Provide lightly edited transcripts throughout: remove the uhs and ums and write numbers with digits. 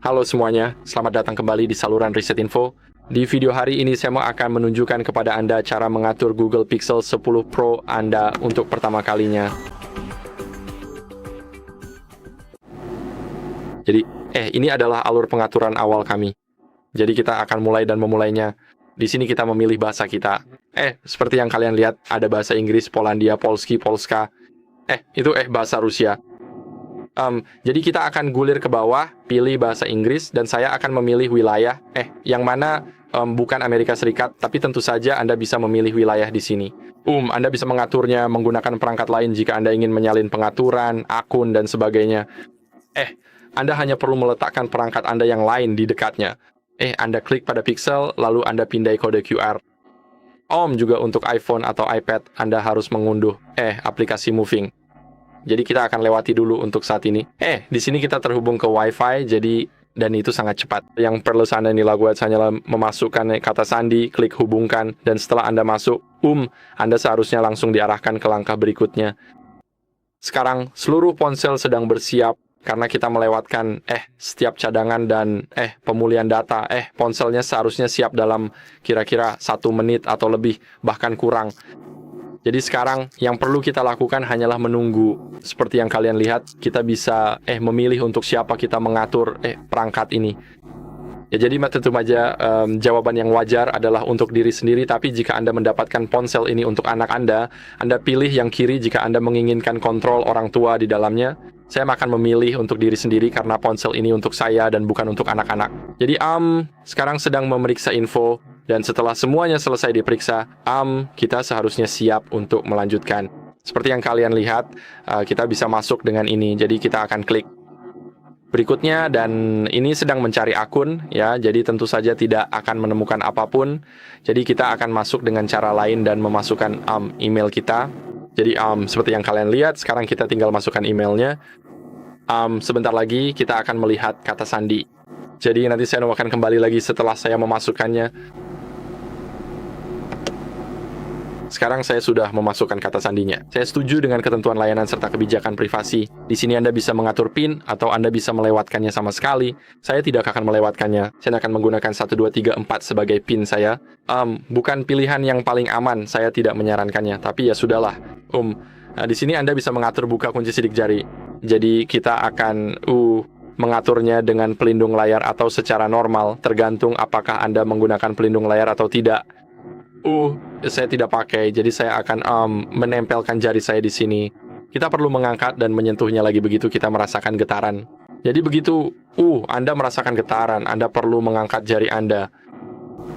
Halo semuanya, selamat datang kembali di saluran Riset Info. Di video hari ini saya akan menunjukkan kepada Anda cara mengatur Google Pixel 10 Pro Anda untuk pertama kalinya. Jadi, ini adalah alur pengaturan awal kami. Jadi kita akan mulai dan memulainya. Di sini kita memilih bahasa kita. Seperti yang kalian lihat, ada bahasa Inggris, Polandia, Polski, Polska. Itu bahasa Rusia. Jadi kita akan gulir ke bawah, pilih bahasa Inggris, dan saya akan memilih wilayah, yang mana bukan Amerika Serikat, tapi tentu saja Anda bisa memilih wilayah di sini. Anda bisa mengaturnya menggunakan perangkat lain jika Anda ingin menyalin pengaturan, akun, dan sebagainya. Anda hanya perlu meletakkan perangkat Anda yang lain di dekatnya. Anda klik pada pixel, lalu Anda pindai kode QR. Juga untuk iPhone atau iPad, Anda harus mengunduh, aplikasi Moving. Jadi kita akan lewati dulu untuk saat ini. Di sini kita terhubung ke Wi-Fi, dan itu sangat cepat. Yang perlu Anda lakukan hanyalah memasukkan kata sandi, klik hubungkan, dan setelah Anda masuk, Anda seharusnya langsung diarahkan ke langkah berikutnya. Sekarang, seluruh ponsel sedang bersiap, karena kita melewatkan, setiap cadangan dan, pemulihan data. Ponselnya seharusnya siap dalam kira-kira 1 menit atau lebih, bahkan kurang. Jadi sekarang yang perlu kita lakukan hanyalah menunggu. Seperti yang kalian lihat, kita bisa memilih untuk siapa kita mengatur perangkat ini. Ya, jadi tentu saja jawaban yang wajar adalah untuk diri sendiri, tapi jika Anda mendapatkan ponsel ini untuk anak Anda pilih yang kiri jika Anda menginginkan kontrol orang tua di dalamnya. Saya akan memilih untuk diri sendiri karena ponsel ini untuk saya dan bukan untuk anak-anak. Jadi sekarang sedang memeriksa info. Dan setelah semuanya selesai diperiksa, kita seharusnya siap untuk melanjutkan. Seperti yang kalian lihat, kita bisa masuk dengan ini. Jadi kita akan klik berikutnya, dan ini sedang mencari akun, ya. Jadi tentu saja tidak akan menemukan apapun. Jadi kita akan masuk dengan cara lain dan memasukkan email kita. Jadi seperti yang kalian lihat, sekarang kita tinggal masukkan emailnya. Sebentar lagi kita akan melihat kata sandi. Jadi nanti saya akan kembali lagi setelah saya memasukkannya. Sekarang saya sudah memasukkan kata sandinya. Saya setuju dengan ketentuan layanan serta kebijakan privasi. Di sini Anda bisa mengatur PIN atau Anda bisa melewatkannya sama sekali. Saya tidak akan melewatkannya. Saya akan menggunakan 1, 2, 3, 4 sebagai PIN saya. Bukan pilihan yang paling aman. Saya tidak menyarankannya. Tapi ya sudahlah. Di sini Anda bisa mengatur buka kunci sidik jari. Jadi kita akan mengaturnya dengan pelindung layar atau secara normal, tergantung apakah Anda menggunakan pelindung layar atau tidak. Saya tidak pakai, jadi saya akan menempelkan jari saya di sini. Kita perlu mengangkat dan menyentuhnya lagi, begitu kita merasakan getaran. Jadi begitu, Anda merasakan getaran, Anda perlu mengangkat jari Anda.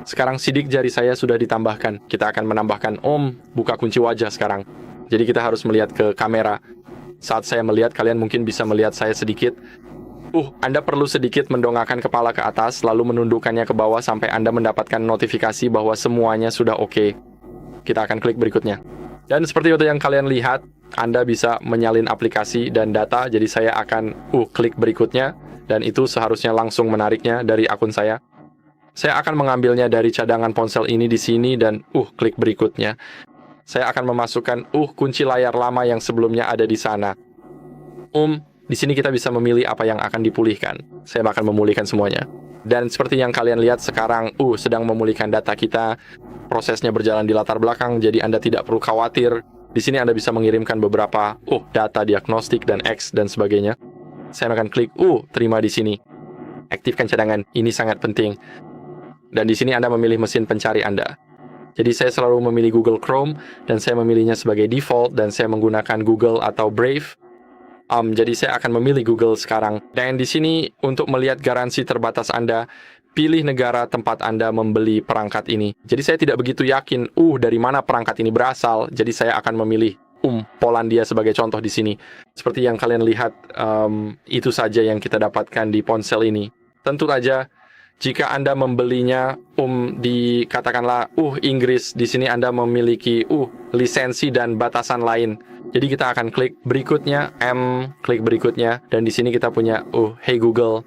Sekarang sidik jari saya sudah ditambahkan. Kita akan menambahkan buka kunci wajah sekarang. Jadi kita harus melihat ke kamera. Saat saya melihat, kalian mungkin bisa melihat saya sedikit. Anda perlu sedikit mendongakkan kepala ke atas, lalu menundukkannya ke bawah sampai Anda mendapatkan notifikasi bahwa semuanya sudah oke. Kita akan klik berikutnya. Dan seperti itu yang kalian lihat, Anda bisa menyalin aplikasi dan data, jadi saya akan klik berikutnya, dan itu seharusnya langsung menariknya dari akun saya. Saya akan mengambilnya dari cadangan ponsel ini di sini, dan klik berikutnya. Saya akan memasukkan kunci layar lama yang sebelumnya ada di sana. Di sini kita bisa memilih apa yang akan dipulihkan. Saya akan memulihkan semuanya. Dan seperti yang kalian lihat sekarang, sedang memulihkan data kita. Prosesnya berjalan di latar belakang, jadi Anda tidak perlu khawatir. Di sini Anda bisa mengirimkan beberapa data diagnostik dan X dan sebagainya. Saya akan klik terima di sini. Aktifkan cadangan, ini sangat penting. Dan di sini Anda memilih mesin pencari Anda. Jadi saya selalu memilih Google Chrome, dan saya memilihnya sebagai default, dan saya menggunakan Google atau Brave. Jadi saya akan memilih Google sekarang. Dan di sini untuk melihat garansi terbatas Anda, pilih negara tempat Anda membeli perangkat ini. Jadi saya tidak begitu yakin, dari mana perangkat ini berasal. Jadi saya akan memilih Polandia sebagai contoh di sini. Seperti yang kalian lihat, itu saja yang kita dapatkan di ponsel ini. Tentu saja, jika Anda membelinya di katakanlah Inggris, di sini Anda memiliki lisensi dan batasan lain. Jadi kita akan klik berikutnya, klik berikutnya, dan di sini kita punya Hey Google.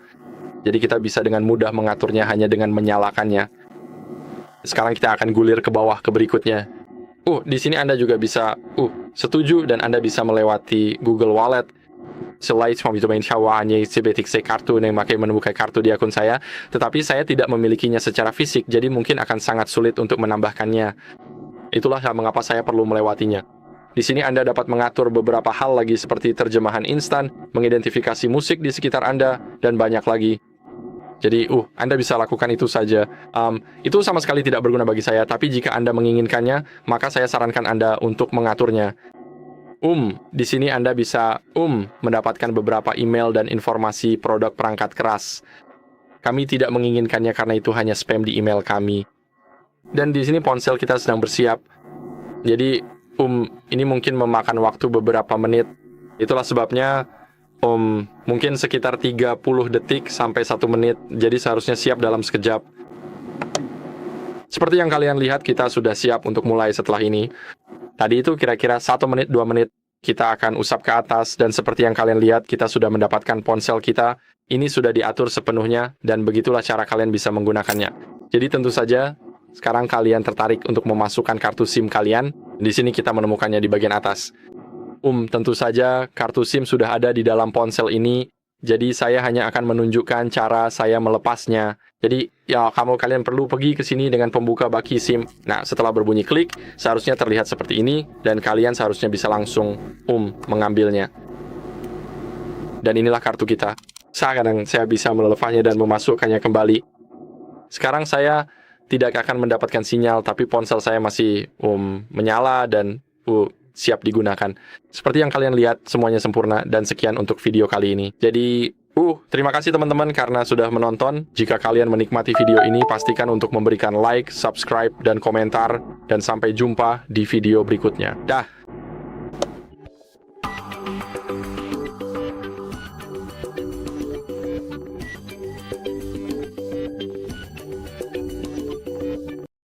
Jadi kita bisa dengan mudah mengaturnya hanya dengan menyalakannya. Sekarang kita akan gulir ke bawah ke berikutnya. Di sini Anda juga bisa setuju, dan Anda bisa melewati Google Wallet. selain membutuhkan hanya sebetik kartu yang pakai menemukan kartu di akun saya, tetapi saya tidak memilikinya secara fisik, jadi mungkin akan sangat sulit untuk menambahkannya. Itulah mengapa saya perlu melewatinya. Di sini Anda dapat mengatur beberapa hal lagi seperti terjemahan instan, mengidentifikasi musik di sekitar Anda, dan banyak lagi. Jadi, Anda bisa lakukan itu saja. Itu sama sekali tidak berguna bagi saya, tapi jika Anda menginginkannya, maka saya sarankan Anda untuk mengaturnya. Di sini Anda bisa, mendapatkan beberapa email dan informasi produk perangkat keras. Kami tidak menginginkannya karena itu hanya spam di email kami. Dan di sini ponsel kita sedang bersiap. Jadi, ini mungkin memakan waktu beberapa menit. Itulah sebabnya mungkin sekitar 30 detik sampai 1 menit, jadi seharusnya siap dalam sekejap. Seperti yang kalian lihat, kita sudah siap untuk mulai setelah ini. Tadi itu kira-kira 1 menit, 2 menit, kita akan usap ke atas, dan seperti yang kalian lihat, kita sudah mendapatkan ponsel kita. Ini sudah diatur sepenuhnya, dan begitulah cara kalian bisa menggunakannya. Jadi tentu saja, sekarang kalian tertarik untuk memasukkan kartu SIM kalian. Di sini kita menemukannya di bagian atas. Tentu saja kartu SIM sudah ada di dalam ponsel ini, jadi saya hanya akan menunjukkan cara saya melepasnya. Jadi, kalian perlu pergi ke sini dengan pembuka baki SIM. Nah, setelah berbunyi klik, seharusnya terlihat seperti ini, dan kalian seharusnya bisa langsung, mengambilnya. Dan inilah kartu kita. Sekarang saya bisa melepasnya dan memasukkannya kembali. Sekarang saya tidak akan mendapatkan sinyal, tapi ponsel saya masih, menyala dan, siap digunakan. Seperti yang kalian lihat, semuanya sempurna, dan sekian untuk video kali ini. Jadi, terima kasih teman-teman karena sudah menonton. Jika kalian menikmati video ini, pastikan untuk memberikan like, subscribe, dan komentar. Dan sampai jumpa di video berikutnya. Dah!